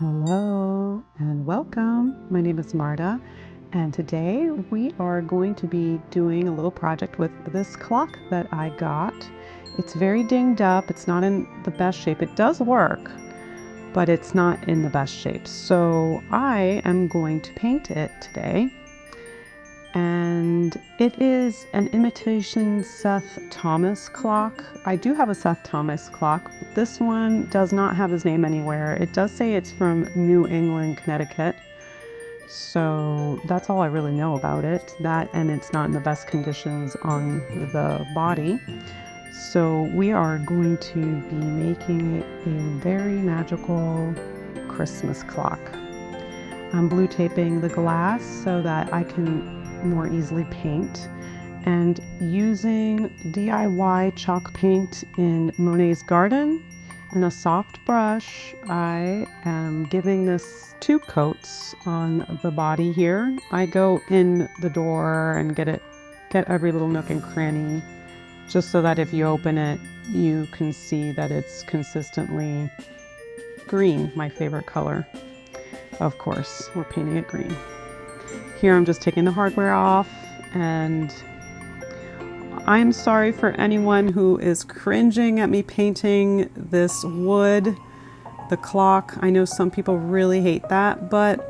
Hello and welcome. My name is Marta, and today we are going to be doing a little project with this clock that I got. It's very dinged up. It's not in the best shape. It does work, but it's not in the best shape. So I am going to paint it today. And it is an imitation Seth Thomas clock. I do have a Seth Thomas clock, but this one does not have his name anywhere. It does say it's from New England, Connecticut. So that's all I really know about it. That, and it's not in the best conditions on the body. So we are going to be making it a very magical Christmas clock. I'm blue taping the glass so that I can more easily paint, and using DIY chalk paint in Monet's garden and a soft brush, I am giving this 2 coats on the body here. I go in the door and get every little nook and cranny, just so that if you open it you can see that it's consistently green, my favorite color. Of course, we're painting it green. Here I'm just taking the hardware off, and I'm sorry for anyone who is cringing at me painting this wood, the clock. I know some people really hate that, but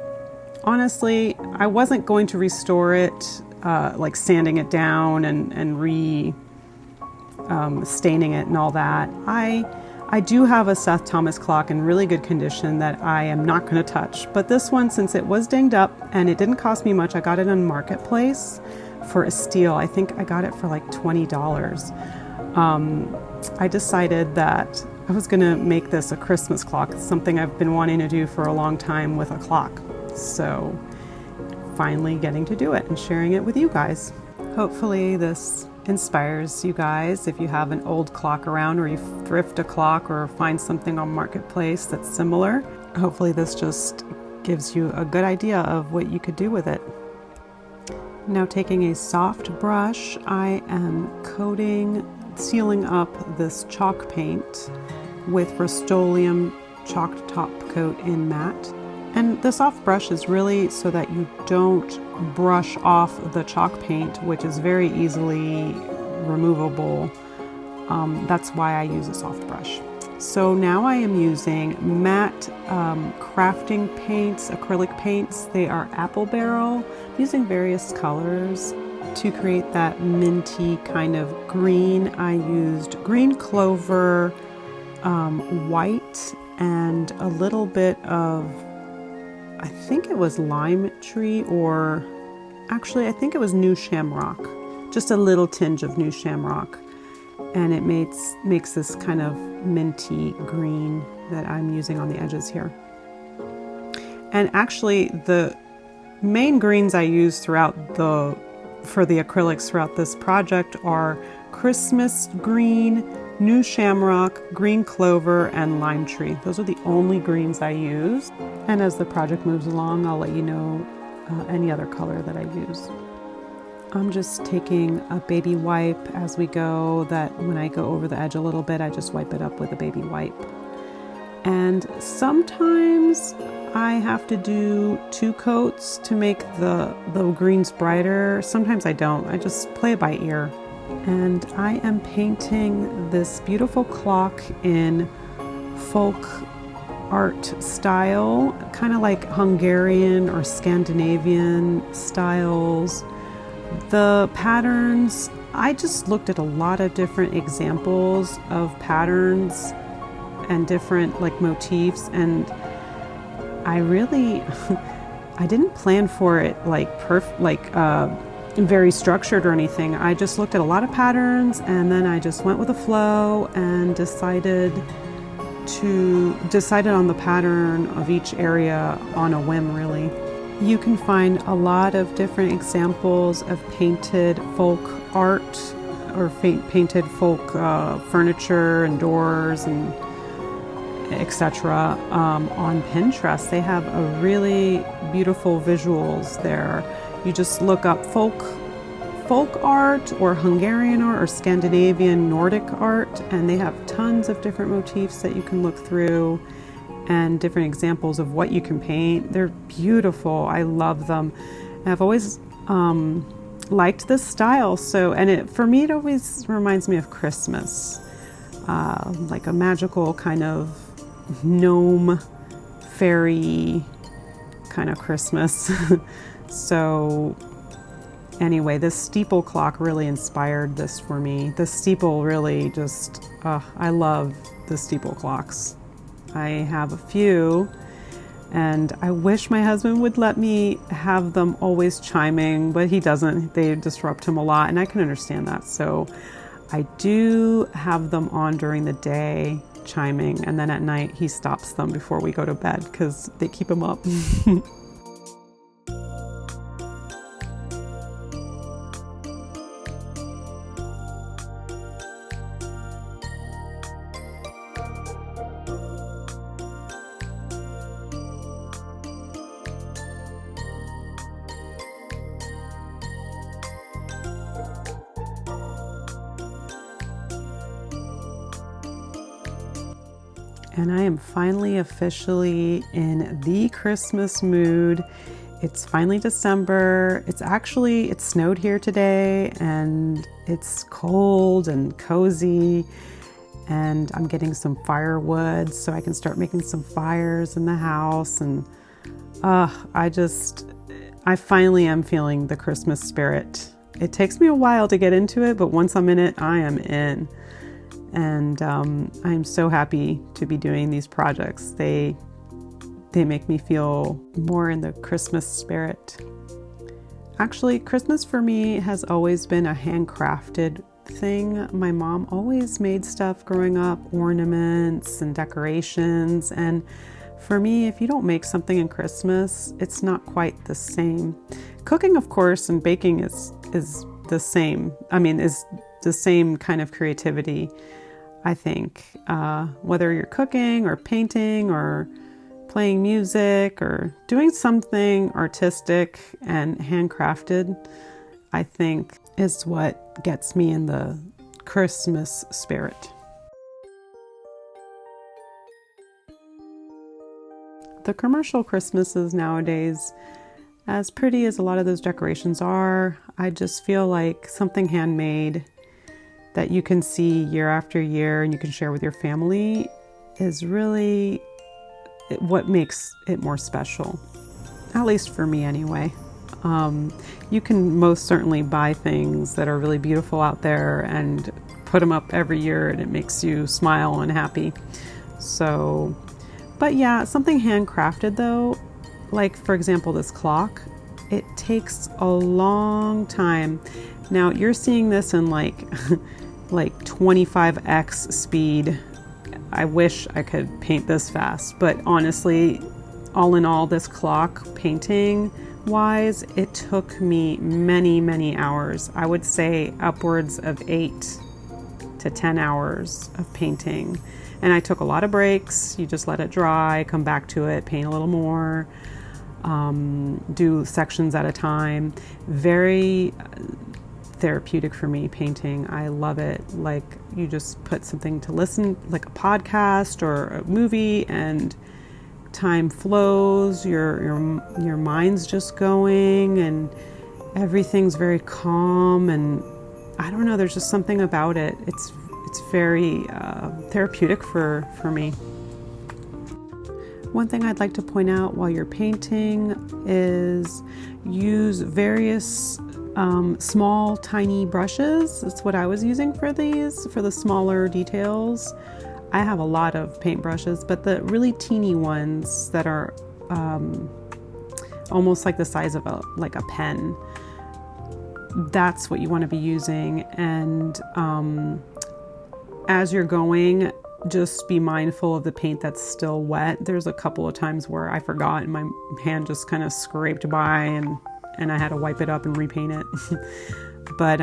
honestly, I wasn't going to restore it, like sanding it down and staining it and all that. I do have a Seth Thomas clock in really good condition that I am not going to touch. But this one, since it was dinged up and it didn't cost me much, I got it on Marketplace for a steal. I think I got it for like $20. I decided that I was going to make this a Christmas clock. It's something I've been wanting to do for a long time with a clock. So finally getting to do it and sharing it with you guys. Hopefully this inspires you guys if you have an old clock around, or you thrift a clock or find something on Marketplace that's similar. Hopefully this just gives you a good idea of what you could do with it. Now, taking a soft brush, I am sealing up this chalk paint with Rust-Oleum chalk top coat in matte. And the soft brush is really so that you don't brush off the chalk paint, which is very easily removable. That's why I use a soft brush. So now I am using matte crafting paints, acrylic paints. They are apple barrel, using various colors to create that minty kind of green. I used green clover, white, and a little bit of, I think it was lime tree, or actually I think it was new shamrock, just a little tinge of new shamrock, and it makes this kind of minty green that I'm using on the edges here. And actually the main greens I use for the acrylics throughout this project are Christmas green, new shamrock, green clover, and lime tree. Those are the only greens I use. And as the project moves along, I'll let you know any other color that I use. I'm just taking a baby wipe as we go, that when I go over the edge a little bit, I just wipe it up with a baby wipe. And sometimes I have to do 2 coats to make the greens brighter. Sometimes I don't. I just play it by ear. And I am painting this beautiful clock in folk art style, kind of like Hungarian or Scandinavian styles. The patterns, I just looked at a lot of different examples of patterns and different like motifs, and I really I didn't plan for it very structured or anything. I just looked at a lot of patterns, and then I just went with the flow and decided on the pattern of each area on a whim, really. You can find a lot of different examples of painted folk art or painted folk furniture and doors and etc. On Pinterest. They have a really beautiful visuals there. You just look up folk art or Hungarian art or Scandinavian Nordic art, and they have tons of different motifs that you can look through and different examples of what you can paint. They're beautiful. I love them. And I've always liked this style. So, and for me, it always reminds me of Christmas, like a magical kind of gnome fairy kind of Christmas. So anyway, this steeple clock really inspired this for me. The steeple really just, I love the steeple clocks. I have a few, and I wish my husband would let me have them always chiming, but he doesn't. They disrupt him a lot, and I can understand that. So I do have them on during the day chiming, and then at night he stops them before we go to bed because they keep him up. And I am finally officially in the Christmas mood. It's finally December. It snowed here today, and it's cold and cozy, and I'm getting some firewood so I can start making some fires in the house. And I finally am feeling the Christmas spirit. It takes me a while to get into it, but once I'm in it, I am in. And I'm so happy to be doing these projects. They make me feel more in the Christmas spirit. Actually, Christmas for me has always been a handcrafted thing. My mom always made stuff growing up, ornaments and decorations. And for me, if you don't make something in Christmas, it's not quite the same. Cooking, of course, and baking is the same. Is the same kind of creativity, I think. Whether you're cooking or painting or playing music or doing something artistic and handcrafted, I think is what gets me in the Christmas spirit. The commercial Christmases nowadays, as pretty as a lot of those decorations are, I just feel like something handmade that you can see year after year and you can share with your family is really what makes it more special, at least for me anyway. You can most certainly buy things that are really beautiful out there and put them up every year, and it makes you smile and happy. So, but yeah, something handcrafted though, like for example this clock, it takes a long time. Now you're seeing this in like 25x speed. I wish I could paint this fast, but honestly, all in all, this clock painting wise, it took me many hours. I would say upwards of 8 to 10 hours of painting. And I took a lot of breaks. You just let it dry, come back to it, paint a little more, do sections at a time. Very therapeutic for me, painting. I love it. Like you just put something to listen, like a podcast or a movie, and time flows, your mind's just going and everything's very calm, and I don't know, there's just something about it. It's very therapeutic for me. One thing I'd like to point out while you're painting is use various small, tiny brushes. That's what I was using for these, for the smaller details. I have a lot of paint brushes, but the really teeny ones that are almost like the size of a pen, that's what you want to be using. And as you're going, just be mindful of the paint that's still wet. There's a couple of times where I forgot and my hand just kind of scraped by and I had to wipe it up and repaint it. But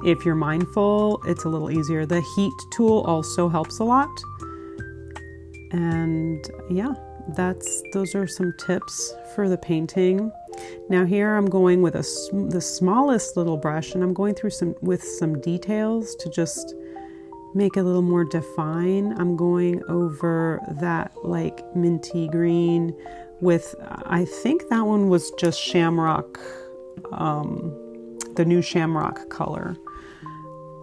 if you're mindful, it's a little easier. The heat tool also helps a lot. And yeah, those are some tips for the painting. Now here I'm going with the smallest little brush, and I'm going through with some details to just make it a little more defined, I'm going over that like minty green with, I think that one was just shamrock, the new shamrock color.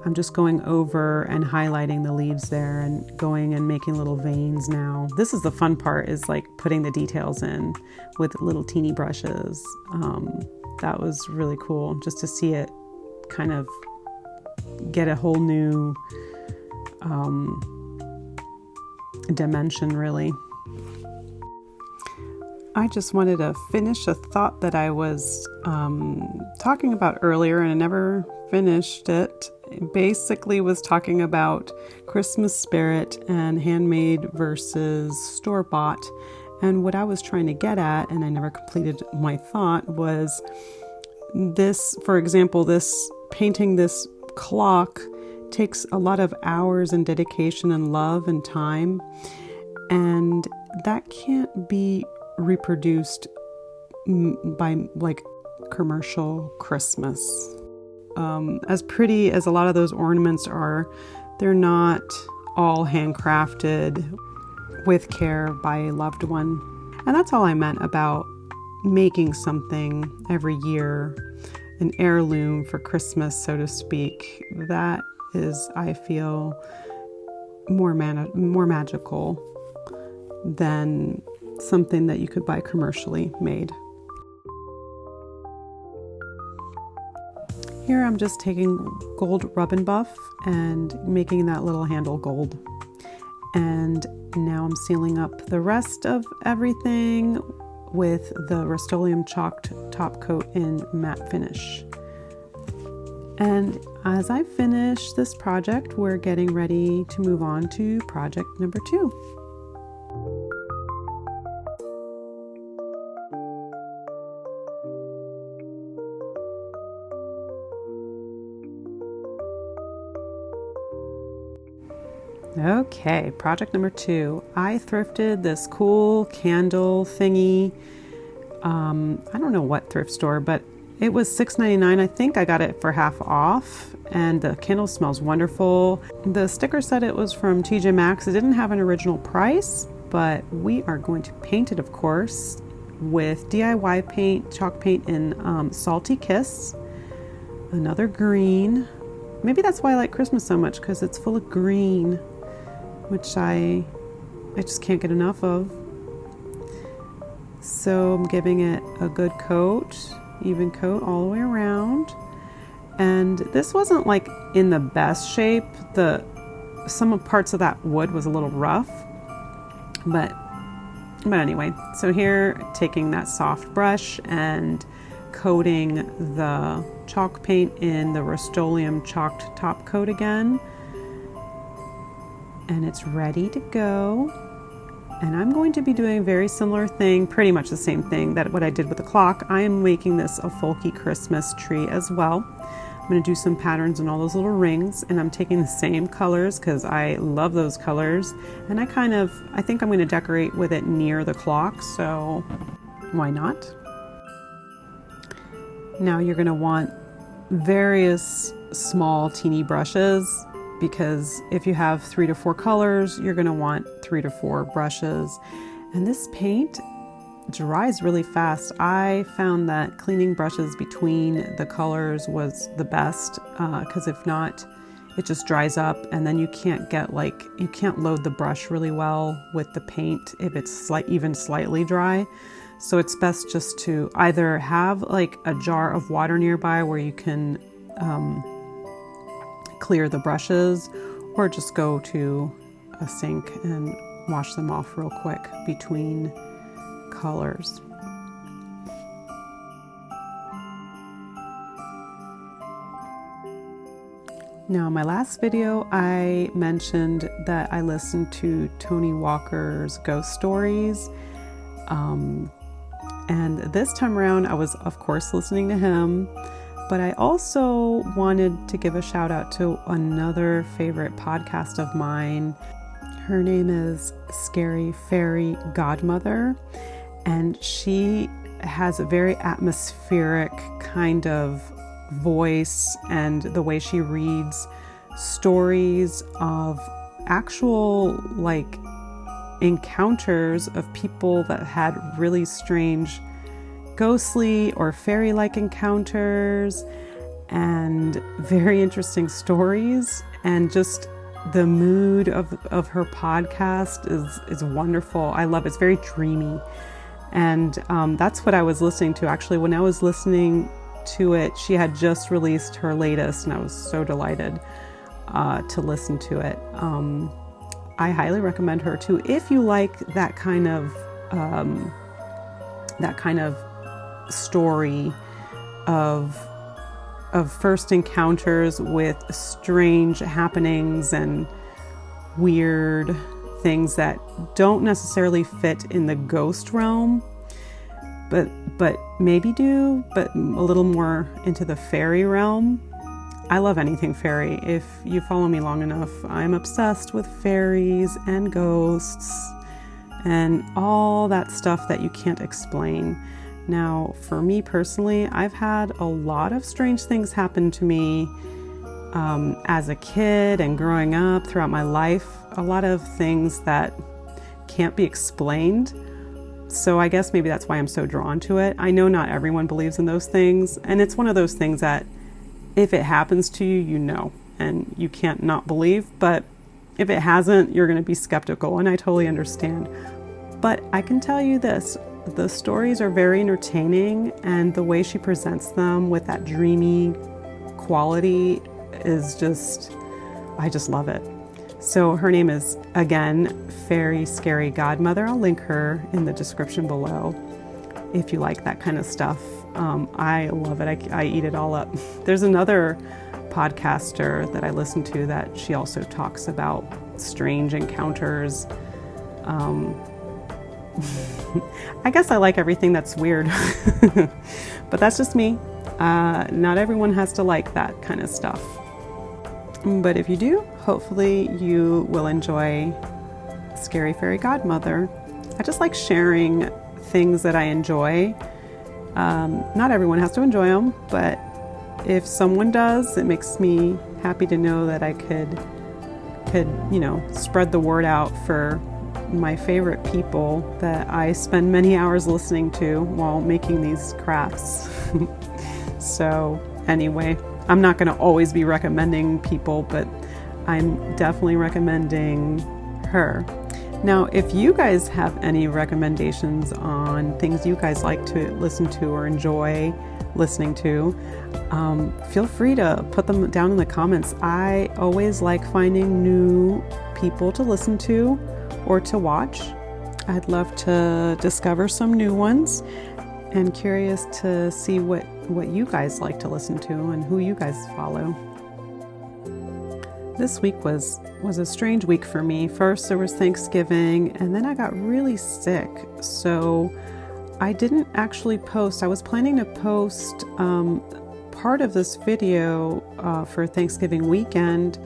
I'm just going over and highlighting the leaves there and going and making little veins now. This is the fun part, is like putting the details in with little teeny brushes. That was really cool just to see it kind of get a whole new dimension, really. I just wanted to finish a thought that I was talking about earlier and I never finished it. It basically was talking about Christmas spirit and handmade versus store-bought. And what I was trying to get at, and I never completed my thought, was this, for example, this painting this clock takes a lot of hours and dedication and love and time. And that can't be reproduced by like commercial Christmas. As pretty as a lot of those ornaments are, they're not all handcrafted with care by a loved one. And that's all I meant about making something every year, an heirloom for Christmas, so to speak. That is, I feel, more magical than something that you could buy commercially made. Here I'm just taking gold rub and buff and making that little handle gold. And now I'm sealing up the rest of everything with the Rust-Oleum chalked top coat in matte finish. And as I finish this project, we're getting ready to move on to project number 2. Okay, project number 2. I thrifted this cool candle thingy. I don't know what thrift store, but it was $6.99. I think I got it for half off, and the candle smells wonderful. The sticker said it was from TJ Maxx. It didn't have an original price, but we are going to paint it, of course, with DIY paint, chalk paint in Salty Kiss. Another green. Maybe that's why I like Christmas so much, because it's full of green, which I just can't get enough of. So I'm giving it a good coat, even coat all the way around. And this wasn't like in the best shape. Some parts of that wood was a little rough, but anyway. So here, taking that soft brush and coating the chalk paint in the Rust-Oleum chalked top coat again. And it's ready to go. And I'm going to be doing a very similar thing, pretty much the same thing that what I did with the clock. I am making this a folky Christmas tree as well. I'm going to do some patterns and all those little rings, and I'm taking the same colors because I love those colors. And I think I'm going to decorate with it near the clock, so why not? Now you're going to want various small teeny brushes, because if you have 3 to 4 colors, you're going to want 3 to 4 brushes. And this paint dries really fast. I found that cleaning brushes between the colors was the best, because if not, it just dries up, and then you can't load the brush really well with the paint if it's even slightly dry. So it's best just to either have like a jar of water nearby where you can clear the brushes, or just go to a sink and wash them off real quick between colors. Now, in my last video, I mentioned that I listened to Tony Walker's ghost stories. And this time around, I was, of course, listening to him. But I also wanted to give a shout out to another favorite podcast of mine. Her name is Scary Fairy Godmother, and she has a very atmospheric kind of voice, and the way she reads stories of actual like encounters of people that had really strange ghostly or fairy-like encounters and very interesting stories. And just the mood of her podcast is wonderful. I love it. It's very dreamy. And that's what I was listening to. Actually, when I was listening to it, she had just released her latest, and I was so delighted to listen to it. I highly recommend her too. If you like that kind of story of first encounters with strange happenings and weird things that don't necessarily fit in the ghost realm, but maybe do, but a little more into the fairy realm. I love anything fairy. If you follow me long enough, I'm obsessed with fairies and ghosts and all that stuff that you can't explain. Now, for me personally, I've had a lot of strange things happen to me as a kid and growing up throughout my life. A lot of things that can't be explained. So I guess maybe that's why I'm so drawn to it. I know not everyone believes in those things, and it's one of those things that if it happens to you, you know, and you can't not believe. But if it hasn't, you're going to be skeptical, and I totally understand. But I can tell you this, the stories are very entertaining, and the way she presents them with that dreamy quality is just, I just love it. So her name is, again, Fairy Scary Godmother. I'll link her in the description below if you like that kind of stuff. I love it. I eat it all up. There's another podcaster that I listen to that she also talks about strange encounters. I guess I like everything that's weird, but that's just me. Not everyone has to like that kind of stuff. But if you do, hopefully you will enjoy Scary Fairy Godmother. I just like sharing things that I enjoy. Not everyone has to enjoy them, but if someone does, it makes me happy to know that I could, spread the word out for my favorite people that I spend many hours listening to while making these crafts. So anyway, I'm not going to always be recommending people, but I'm definitely recommending her. Now, if you guys have any recommendations on things you guys like to listen to or enjoy listening to, feel free to put them down in the comments. I always like finding new people to listen to or to watch. I'd love to discover some new ones, and curious to see what you guys like to listen to and who you guys follow. This week was a strange week for me. First there was Thanksgiving, and then I got really sick, so I didn't actually post. I was planning to post part of this video for Thanksgiving weekend,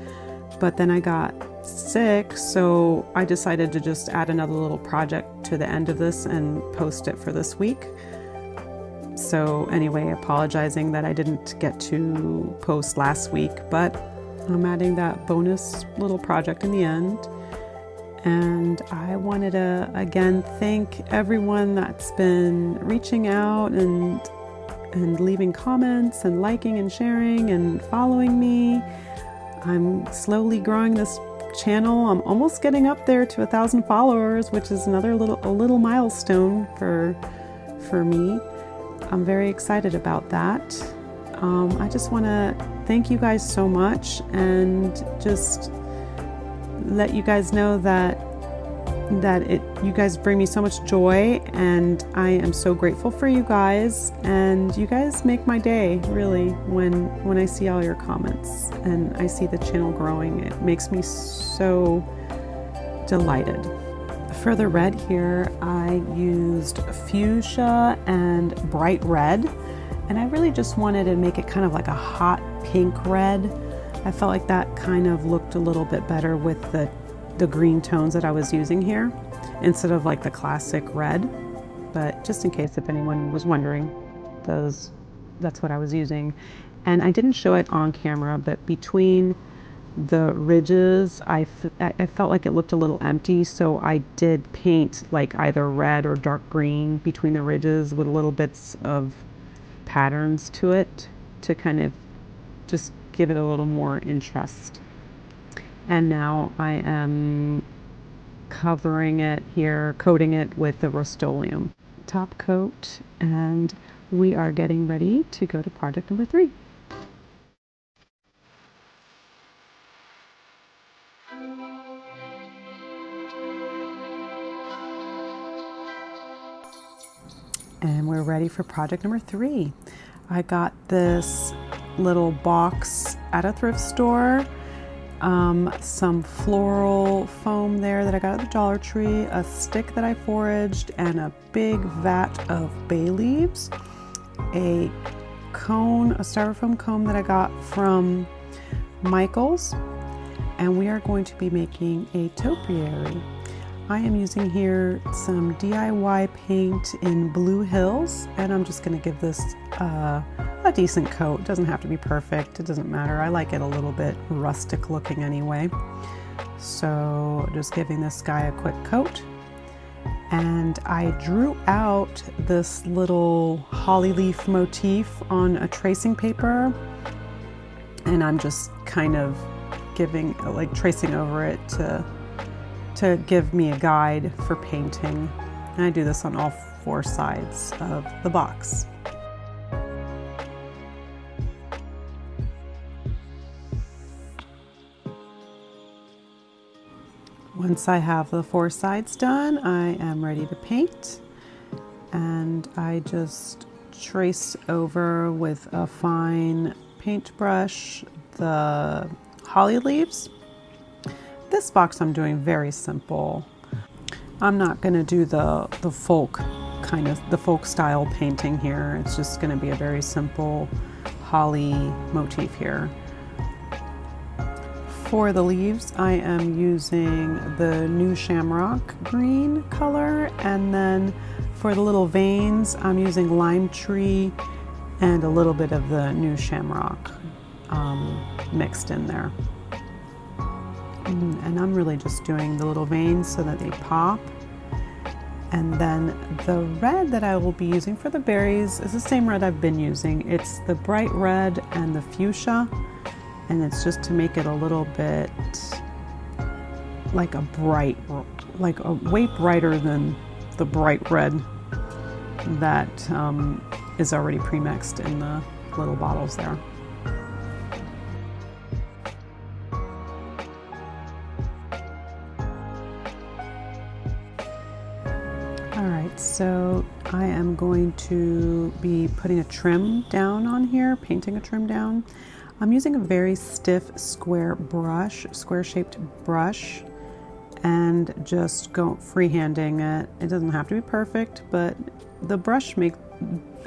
but then I got sick, so I decided to just add another little project to the end of this and post it for this week. So anyway, apologizing that I didn't get to post last week, but I'm adding that bonus little project in the end. And I wanted to again thank everyone that's been reaching out and leaving comments and liking and sharing and following me. I'm slowly growing this channel. I'm almost getting up there to 1,000 followers, which is another little milestone for me. I'm very excited about that. I just want to thank you guys so much, and just let you guys know that you guys bring me so much joy, and I am so grateful for you guys, and you guys make my day, really, when I see all your comments and I see the channel growing. It makes me so delighted. For the red here, I used fuchsia and bright red, and I really just wanted to make it kind of like a hot pink red. I felt like that kind of looked a little bit better with the green tones that I was using here, instead of like the classic red. But just in case if anyone was wondering, that's what I was using. And I didn't show it on camera, but between the ridges, I felt like it looked a little empty, so I did paint like either red or dark green between the ridges with little bits of patterns to it to kind of just give it a little more interest. And now I am covering it here, coating it with the Rust-Oleum top coat, and we are getting ready to go to project number 3. And we're ready for project number 3. I got this little box at a thrift store, some floral foam there that I got at the Dollar Tree, a stick that I foraged, and a big vat of bay leaves, a cone, a styrofoam cone that I got from Michael's, and we are going to be making a topiary. I am using here some DIY paint in Blue Hills, and I'm just going to give this a decent coat. It doesn't have to be perfect, it doesn't matter. I like it a little bit rustic looking anyway. So just giving this guy a quick coat. And I drew out this little holly leaf motif on a tracing paper, and I'm just kind of giving, like, tracing over it to give me a guide for painting. And I do this on all 4 sides of the box. Once I have the 4 sides done, I am ready to paint, and I just trace over with a fine paintbrush the holly leaves. This box I'm doing very simple. I'm not going to do the folk style painting here. It's just going to be a very simple holly motif here. For the leaves, I am using the new shamrock green color, and then for the little veins, I'm using lime tree and a little bit of the new shamrock mixed in there. And I'm really just doing the little veins so that they pop. And then the red that I will be using for the berries is the same red I've been using. It's the bright red and the fuchsia, and it's just to make it a little bit like a way brighter than the bright red that is already pre-mixed in the little bottles there. Alright, so I am going to be putting a trim down on here, painting a trim down. I'm using a very stiff square shaped brush, and just go freehanding it. It doesn't have to be perfect, but the brush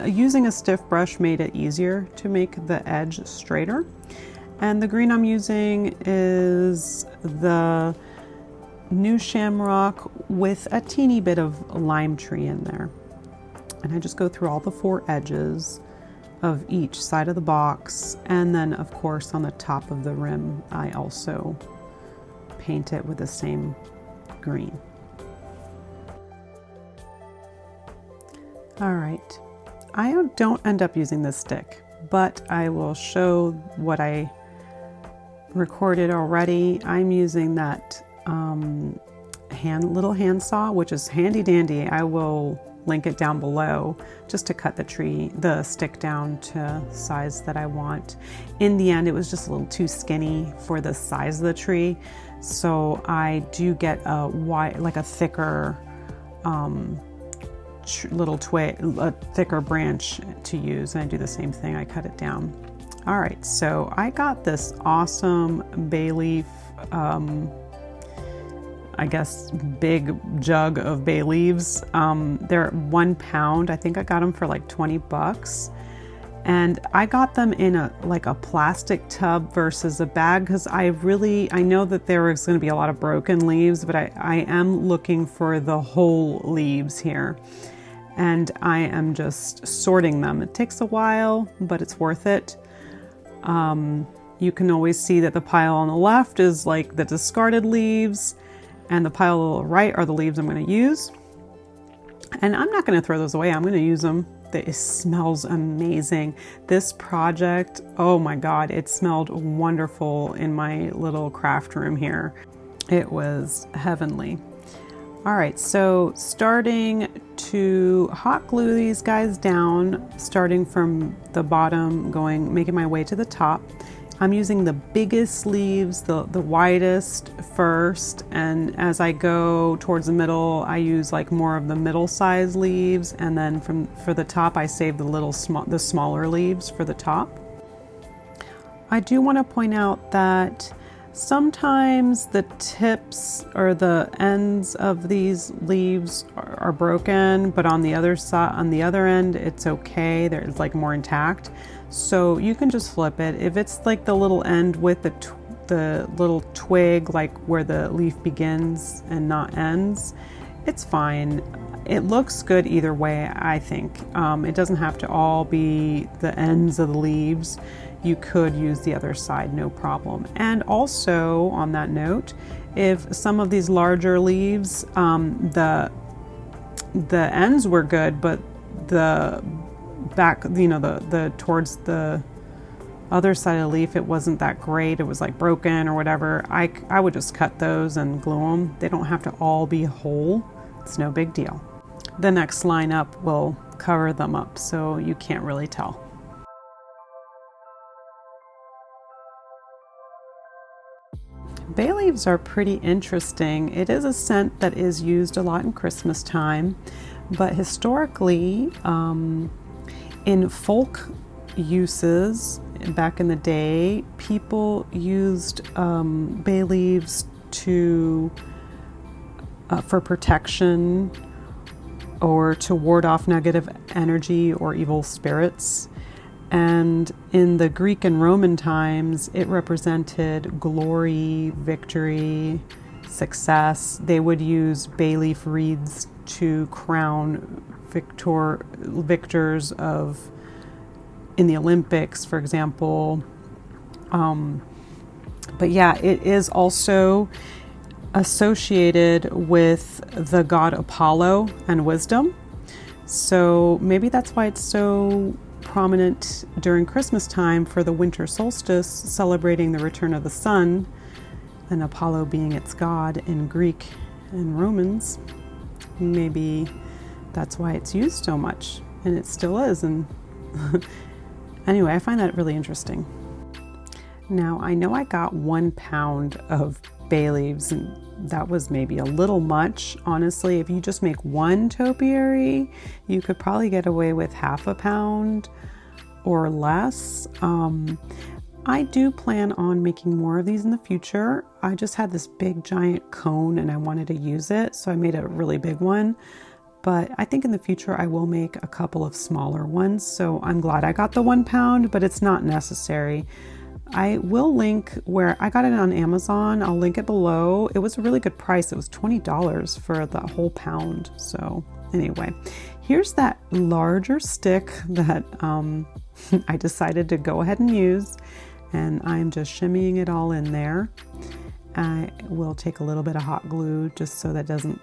using a stiff brush made it easier to make the edge straighter. And the green I'm using is the new shamrock with a teeny bit of lime tree in there. And I just go through all the 4 edges of each side of the box, and then of course on the top of the rim I also paint it with the same green. Alright, I don't end up using this stick, but I will show what I recorded already. I'm using that little hand saw, which is handy dandy. I will link it down below, just to cut the stick down to size that I want. In the end, it was just a little too skinny for the size of the tree, so I do get a thicker little twig, a thicker branch to use, and I do the same thing. I cut it down. All right, so I got this awesome bay leaf, I guess big jug of bay leaves. They're 1 pound. I think I got them for like 20 bucks. And I got them in a plastic tub versus a bag, because I know that there is going to be a lot of broken leaves, but I am looking for the whole leaves here. And I am just sorting them. It takes a while, but it's worth it. You can always see that the pile on the left is like the discarded leaves, and the pile on the right are the leaves I'm going to use. And I'm not going to throw those away. I'm going to use them. It smells amazing. This project, oh my God, it smelled wonderful in my little craft room here. It was heavenly. All right, so starting to hot glue these guys down, starting from the bottom, making my way to the top. I'm using the biggest leaves, the widest first, and as I go towards the middle, I use like more of the middle-sized leaves, and then for the top, I save the smaller leaves for the top. I do want to point out that sometimes the tips or the ends of these leaves are broken, but on the other side, on the other end, it's okay. It's like more intact. So you can just flip it. If it's like the little end with the little twig, like where the leaf begins and not ends, it's fine. It looks good either way, I think. It doesn't have to all be the ends of the leaves. You could use the other side, no problem. And also on that note, if some of these larger leaves, the ends were good, but the back, the towards the other side of the leaf, it wasn't that great. It was like broken or whatever. I would just cut those and glue them. They don't have to all be whole. It's no big deal. The next line up will cover them up, so you can't really tell. Bay leaves are pretty interesting. It is a scent that is used a lot in Christmas time, but historically, in folk uses back in the day, people used bay leaves for protection or to ward off negative energy or evil spirits. And in the Greek and Roman times, it represented glory, victory, success. They would use bay leaf wreaths to crown victors in the Olympics, for example. But yeah, it is also associated with the god Apollo and wisdom. So maybe that's why it's so prominent during Christmas time for the winter solstice, celebrating the return of the sun, and Apollo being its god in Greek and Romans. Maybe that's why it's used so much, and it still is. And anyway, I find that really interesting. Now, I know I got 1 pound of bay leaves, and that was maybe a little much. Honestly, if you just make one topiary, you could probably get away with half a pound or less. I do plan on making more of these in the future. I just had this big giant cone and I wanted to use it, so I made a really big one. But I think in the future I will make a couple of smaller ones. So I'm glad I got the 1 pound, but it's not necessary. I will link where I got it on Amazon. I'll link it below. It was a really good price. It was $20 for the whole pound. So anyway, here's that larger stick that I decided to go ahead and use. And I'm just shimmying it all in there. I will take a little bit of hot glue just so that doesn't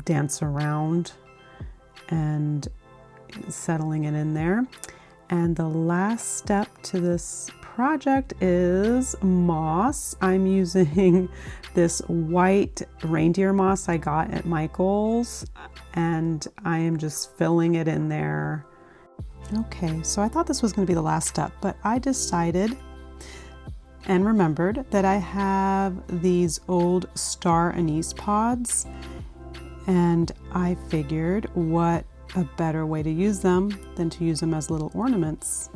dance around, and settling it in there. And the last step to this project is moss. I'm using this white reindeer moss I got at Michael's, and I am just filling it in there. Okay, so I thought this was going to be the last step, but I decided and remembered that I have these old star anise pods, and I figured what a better way to use them than to use them as little ornaments.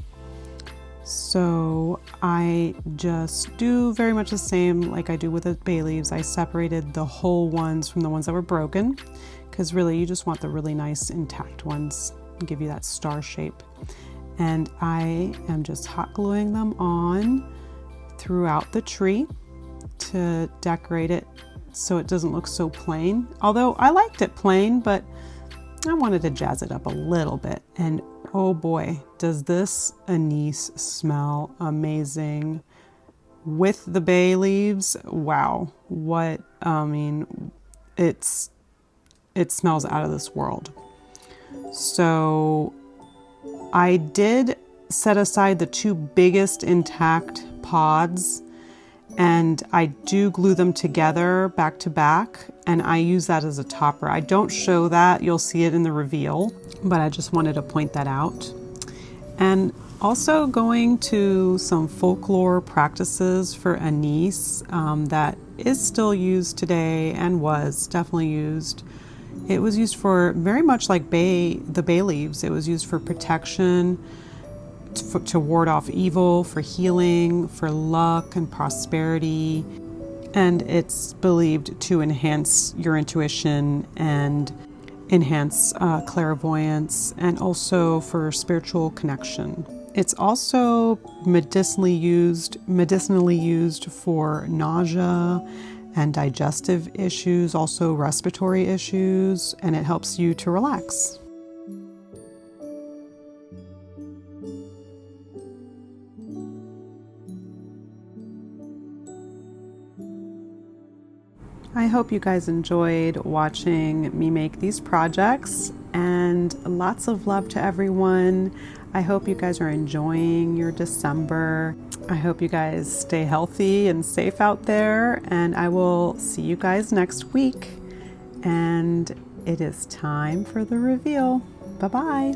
So I just do very much the same like I do with the bay leaves. I separated the whole ones from the ones that were broken, because really you just want the really nice intact ones and give you that star shape. And I am just hot gluing them on throughout the tree to decorate it so it doesn't look so plain. Although I liked it plain, but I wanted to jazz it up a little bit. And oh boy, does this anise smell amazing. with the bay leaves, wow, what, I mean, it smells out of this world. So I did set aside the two biggest intact pods, and I do glue them together back to back, and I use that as a topper. I don't show that, you'll see it in the reveal, but I just wanted to point that out. And also going to some folklore practices for anise that is still used today and was definitely used. It was used for very much like the bay leaves. It was used for protection, to ward off evil, for healing, for luck and prosperity. And it's believed to enhance your intuition and enhance clairvoyance, and also for spiritual connection. It's also medicinally used for nausea and digestive issues, also respiratory issues, and it helps you to relax. I hope you guys enjoyed watching me make these projects, and lots of love to everyone. I hope you guys are enjoying your December. I hope you guys stay healthy and safe out there, and I will see you guys next week. And it is time for the reveal. Bye-bye.